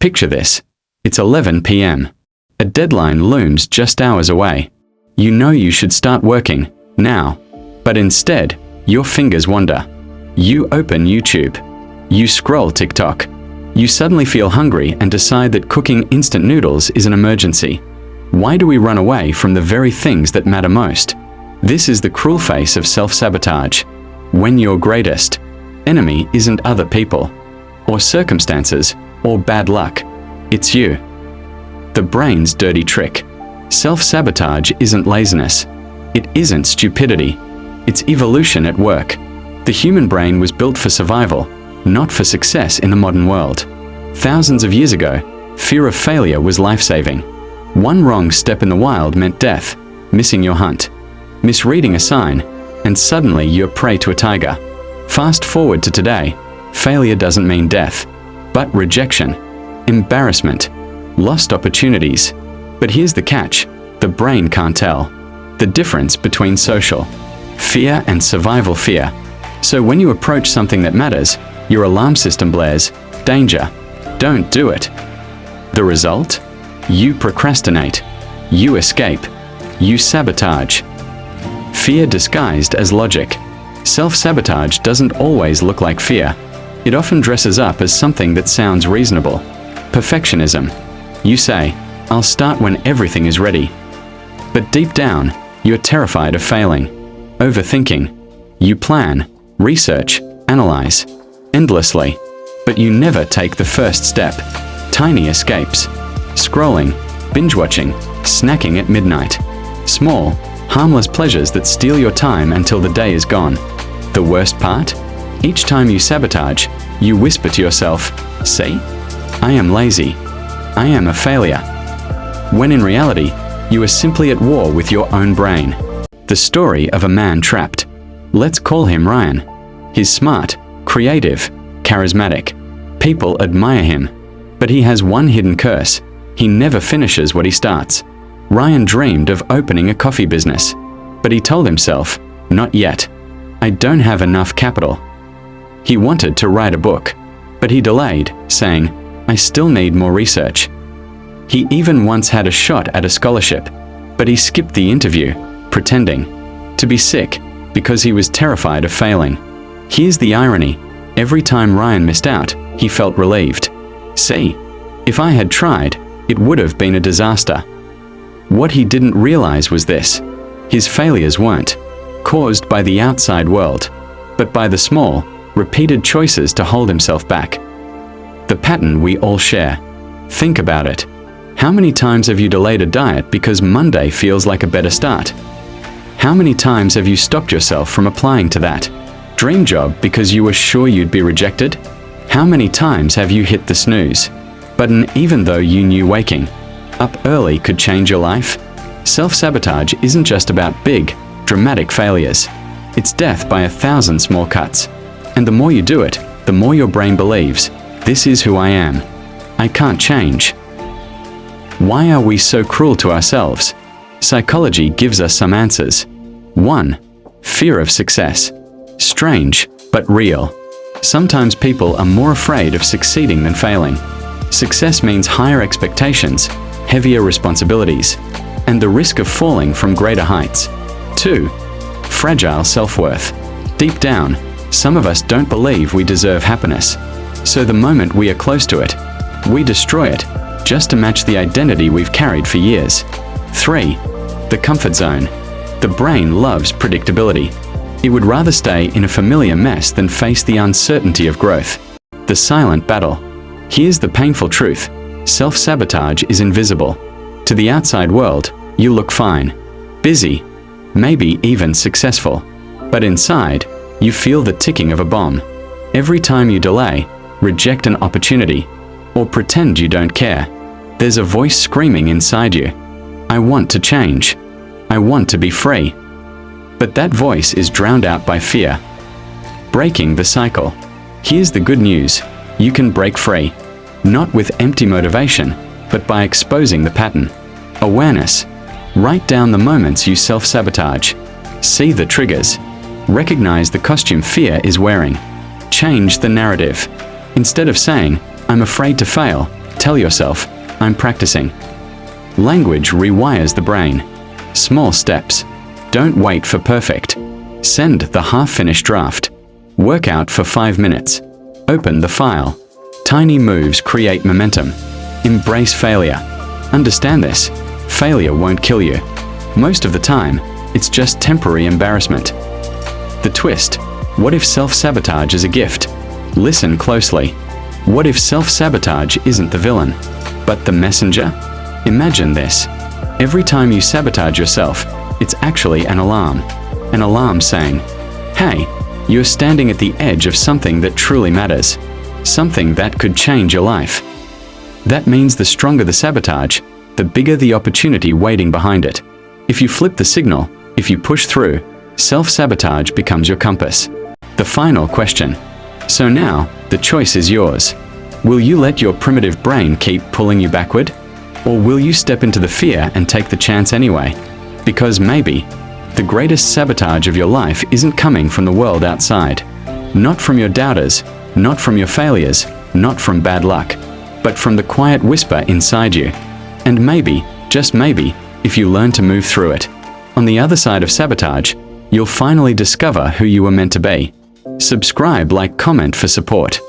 Picture this. It's 11 p.m. A deadline looms just hours away. You know you should start working now, but instead, your fingers wander. You open YouTube. You scroll TikTok. You suddenly feel hungry and decide that cooking instant noodles is an emergency. Why do we run away from the very things that matter most? This is the cruel face of self-sabotage. When your greatest enemy isn't other people, or circumstances, or bad luck, it's you. The brain's dirty trick. Self-sabotage isn't laziness. It isn't stupidity. It's evolution at work. The human brain was built for survival, not for success in the modern world. Thousands of years ago, fear of failure was life-saving. One wrong step in the wild meant death, missing your hunt, misreading a sign, and suddenly you're prey to a tiger. Fast forward to today, failure doesn't mean death, but rejection, embarrassment, lost opportunities. But here's the catch: the brain can't tell the difference between social fear and survival fear. So when you approach something that matters, your alarm system blares, danger, don't do it. The result? You procrastinate. You escape. You sabotage. Fear disguised as logic. Self-sabotage doesn't always look like fear. It often dresses up as something that sounds reasonable. Perfectionism. You say, I'll start when everything is ready. But deep down, you're terrified of failing. Overthinking. You plan, research, analyze, endlessly. But you never take the first step. Tiny escapes. Scrolling, binge-watching, snacking at midnight. Small, harmless pleasures that steal your time until the day is gone. The worst part? Each time you sabotage, you whisper to yourself, see? I am lazy. I am a failure. When in reality, you are simply at war with your own brain. The story of a man trapped. Let's call him Ryan. He's smart, creative, charismatic. People admire him. But he has one hidden curse. He never finishes what he starts. Ryan dreamed of opening a coffee business. But he told himself, not yet. I don't have enough capital. He wanted to write a book. But he delayed, saying, I still need more research. He even once had a shot at a scholarship. But he skipped the interview, pretending to be sick because he was terrified of failing. Here's the irony. Every time Ryan missed out, he felt relieved. See, if I had tried, it would have been a disaster. What he didn't realize was this: his failures weren't caused by the outside world, but by the small, repeated choices to hold himself back. The pattern we all share. Think about it. How many times have you delayed a diet because Monday feels like a better start? How many times have you stopped yourself from applying to that dream job because you were sure you'd be rejected? How many times have you hit the snooze button even though you knew waking up early could change your life? Self-sabotage isn't just about big, dramatic failures. It's death by 1,000 small cuts. And the more you do it, the more your brain believes, this is who I am. I can't change. Why are we so cruel to ourselves? Psychology gives us some answers. 1. Fear of success. Strange, but real. Sometimes people are more afraid of succeeding than failing. Success means higher expectations, heavier responsibilities, and the risk of falling from greater heights. 2. Fragile self-worth. Deep down, some of us don't believe we deserve happiness. So the moment we are close to it, we destroy it, just to match the identity we've carried for years. 3. The comfort zone. The brain loves predictability. It would rather stay in a familiar mess than face the uncertainty of growth. The silent battle. Here's the painful truth. Self-sabotage is invisible. To the outside world, you look fine, busy, maybe even successful. But inside, you feel the ticking of a bomb. Every time you delay, reject an opportunity, or pretend you don't care, there's a voice screaming inside you. I want to change. I want to be free. But that voice is drowned out by fear. Breaking the cycle. Here's the good news. You can break free. Not with empty motivation, but by exposing the pattern. Awareness. Write down the moments you self-sabotage. See the triggers. Recognize the costume fear is wearing. Change the narrative. Instead of saying, I'm afraid to fail, tell yourself, "I'm practicing." Language rewires the brain. Small steps. Don't wait for perfect. Send the half-finished draft. Work out for 5 minutes. Open the file. Tiny moves create momentum. Embrace failure. Understand this. Failure won't kill you. Most of the time, it's just temporary embarrassment. The twist. What if self-sabotage is a gift? Listen closely. What if self-sabotage isn't the villain, but the messenger? Imagine this. Every time you sabotage yourself, it's actually an alarm. An alarm saying, "Hey, you're standing at the edge of something that truly matters. Something that could change your life." That means the stronger the sabotage, the bigger the opportunity waiting behind it. If you flip the signal, if you push through, self-sabotage becomes your compass. The final question. So now, the choice is yours. Will you let your primitive brain keep pulling you backward? Or will you step into the fear and take the chance anyway? Because maybe, the greatest sabotage of your life isn't coming from the world outside. Not from your doubters, not from your failures, not from bad luck, but from the quiet whisper inside you. And maybe, just maybe, if you learn to move through it, on the other side of sabotage, you'll finally discover who you were meant to be. Subscribe, like, comment for support.